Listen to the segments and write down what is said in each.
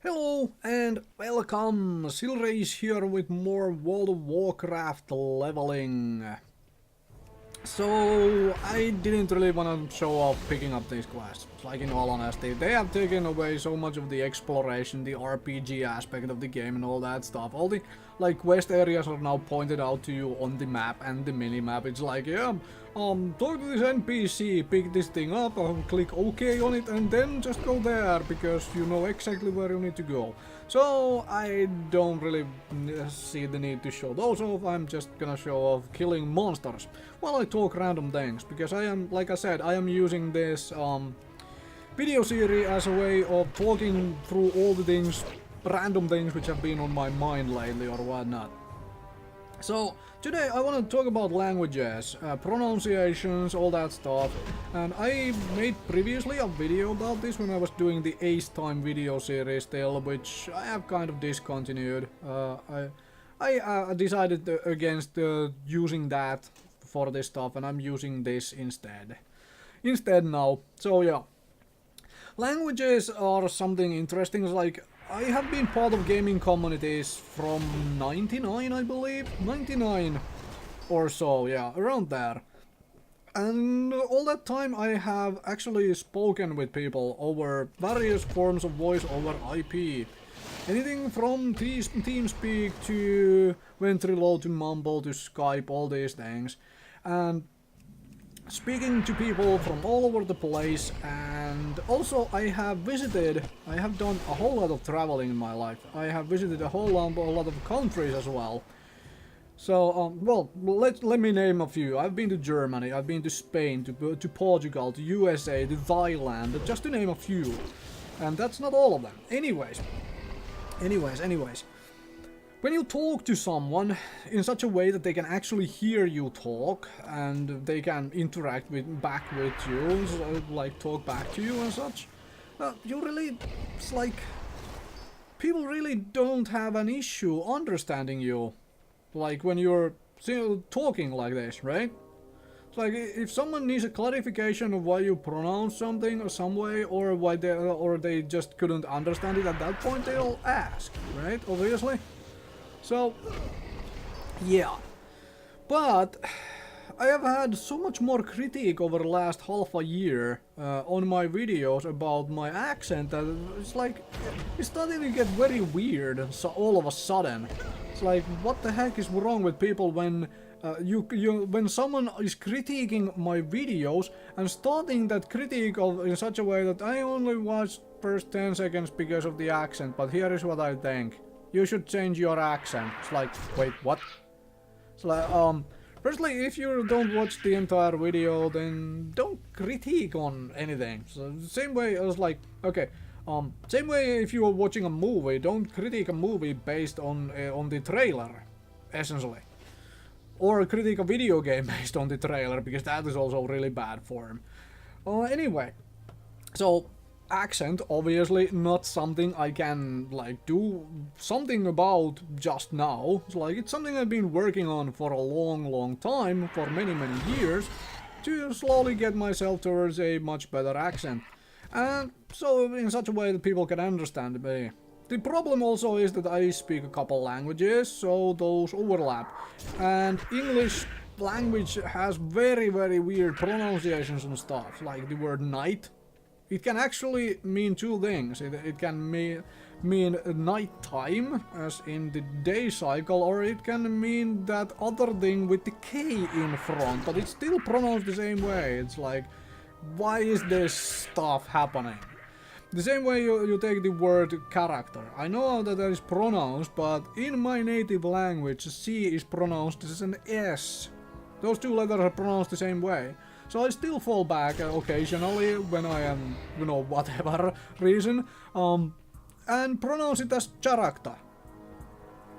Hello and welcome! Silrace here with more World of Warcraft leveling. So, I didn't really want to show off picking up these quests. Like, in all honesty, they have taken away so much of the exploration, the RPG aspect of the game and all that stuff. All the, like, quest areas are now pointed out to you on the map and the minimap. It's like, yeah, talk to this NPC, pick this thing up, click OK on it, and then just go there, because you know exactly where you need to go. So, I don't really see the need to show those off. I'm just gonna show off killing monsters while I talk random things, because I am, like I said, I am using this video series as a way of talking through all the things, random things which have been on my mind lately or whatnot. So, today I want to talk about languages, pronunciations, all that stuff, and I made previously a video about this when I was doing the Ace Time video series still, which I have kind of discontinued. I decided against using that for this stuff, and I'm using this instead now. So yeah, languages are something interesting. Like, I have been part of gaming communities from 99, I believe, 99 or so, yeah, around there. And all that time I have actually spoken with people over various forms of voice over IP. Anything from TeamSpeak to Ventrilo to Mumble to Skype, all these things. And speaking to people from all over the place, and also I have done a whole lot of traveling in my life. I have visited a lot of countries as well. So, well, let me name a few. I've been to Germany, I've been to Spain, to Portugal, to USA, to Thailand, just to name a few. And that's not all of them. Anyways. When you talk to someone in such a way that they can actually hear you talk and they can interact back with you, so, like talk back to you and such, you really, it's like, people really don't have an issue understanding you. Like when you're talking like this, right? It's like if someone needs a clarification of why you pronounce something or some way, or why they just couldn't understand it at that point, they'll ask, right? Obviously. So, yeah. But I have had so much more critique over the last half a year on my videos about my accent that it's like, it's starting to get very weird, so all of a sudden. It's like, what the heck is wrong with people when when someone is critiquing my videos and starting that critique in such a way that I only watched first 10 seconds because of the accent, but here is what I think. You should change your accent. It's like, wait, what? It's like, firstly, if you don't watch the entire video, then don't critique on anything. So, same way as like, okay, same way if you are watching a movie, don't critique a movie based on the trailer, essentially. Or critique a video game based on the trailer, because that is also really bad form. Anyway, so accent, obviously not something I can like do something about just now. It's like, it's something I've been working on for a long time, for many years, to slowly get myself towards a much better accent. And so in such a way that people can understand me. The problem also is that I speak a couple languages, so those overlap. And English language has very weird pronunciations and stuff, like the word night. It can actually mean two things. It can mean night time, as in the day cycle, or it can mean that other thing with the K in front, but it's still pronounced the same way. It's like, why is this stuff happening? The same way you take the word character. I know that is pronounced, but in my native language, C is pronounced as an S. Those two letters are pronounced the same way. So I still fall back occasionally when I am, you know, whatever reason, and pronounce it as character.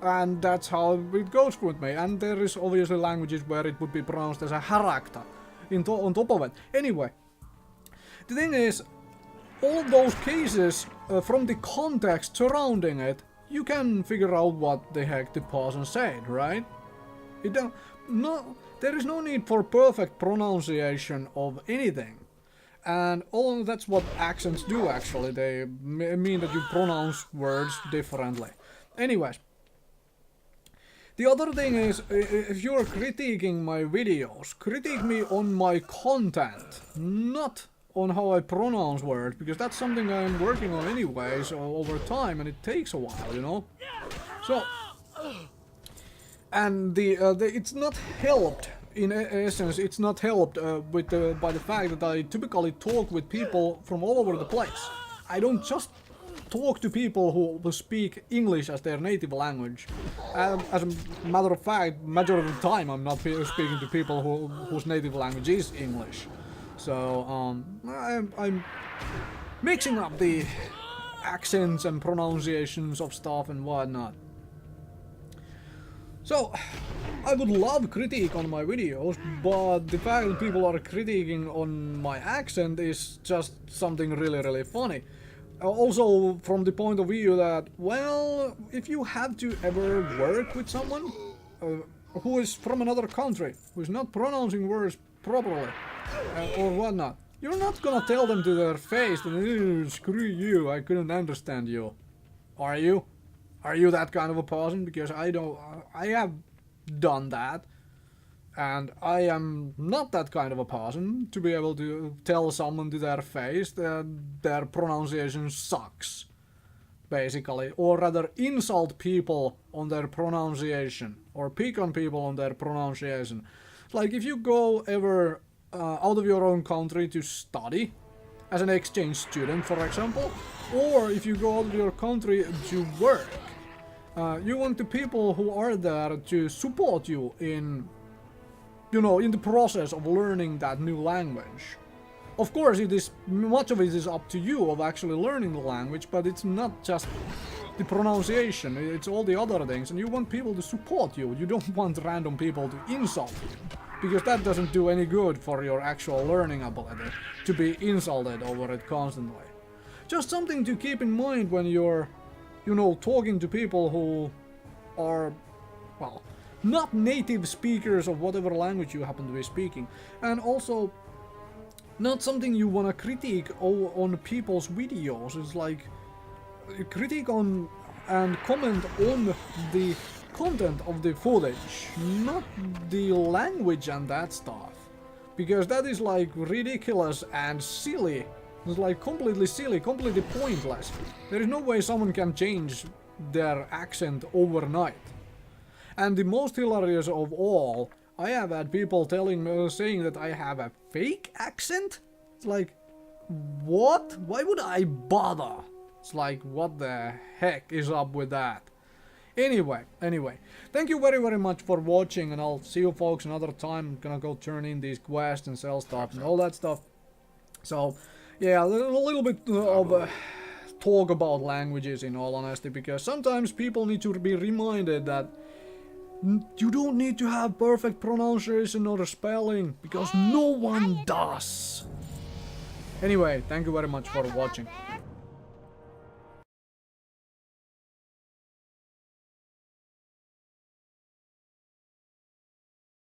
And that's how it goes with me. And there is obviously languages where it would be pronounced as a character on top of it. Anyway, the thing is, all of those cases, from the context surrounding it, you can figure out what the heck the person said, right? There is no need for perfect pronunciation of anything. And all that's what accents do actually. They mean that you pronounce words differently. Anyways. The other thing is, if you're critiquing my videos, critique me on my content, not on how I pronounce words, because that's something I'm working on anyways over time, and it takes a while, you know? So, and it's not helped, in essence, it's not helped by the fact that I typically talk with people from all over the place. I don't just talk to people who speak English as their native language. As a matter of fact, majority of the time I'm not speaking to people whose native language is English. So I'm mixing up the accents and pronunciations of stuff and whatnot. So, I would love critique on my videos, but the fact that people are critiquing on my accent is just something really funny. Also, from the point of view that, well, if you have to ever work with someone who is from another country, who is not pronouncing words properly, or whatnot, you're not gonna tell them to their face that, screw you, I couldn't understand you. Are you? Are you that kind of a person? Because I have done that. And I am not that kind of a person to be able to tell someone to their face that their pronunciation sucks, basically. Or rather insult people on their pronunciation, or pick on people on their pronunciation. Like if you go ever out of your own country to study, as an exchange student for example, or if you go out of your country to work, you want the people who are there to support you in, you know, in the process of learning that new language. Of course, much of it is up to you of actually learning the language, but it's not just the pronunciation, it's all the other things, and you want people to support you. You don't want random people to insult you, because that doesn't do any good for your actual learning ability, to be insulted over it constantly. Just something to keep in mind when you're, you know, talking to people who are, well, not native speakers of whatever language you happen to be speaking. And also, not something you wanna critique on people's videos. It's like, critique on and comment on the content of the footage, not the language and that stuff. Because that is like ridiculous and silly. It's like completely silly, completely pointless. There is no way someone can change their accent overnight. And the most hilarious of all, I have had people saying that I have a fake accent. It's like, what? Why would I bother? It's like, what the heck is up with that? Anyway, thank you very much for watching, and I'll see you folks another time. I'm gonna go turn in these quests and sell stuff and all that stuff. So, yeah, a little bit of talk about languages in all honesty, because sometimes people need to be reminded that you don't need to have perfect pronunciation or spelling, because no one does. Anyway, thank you very much for watching.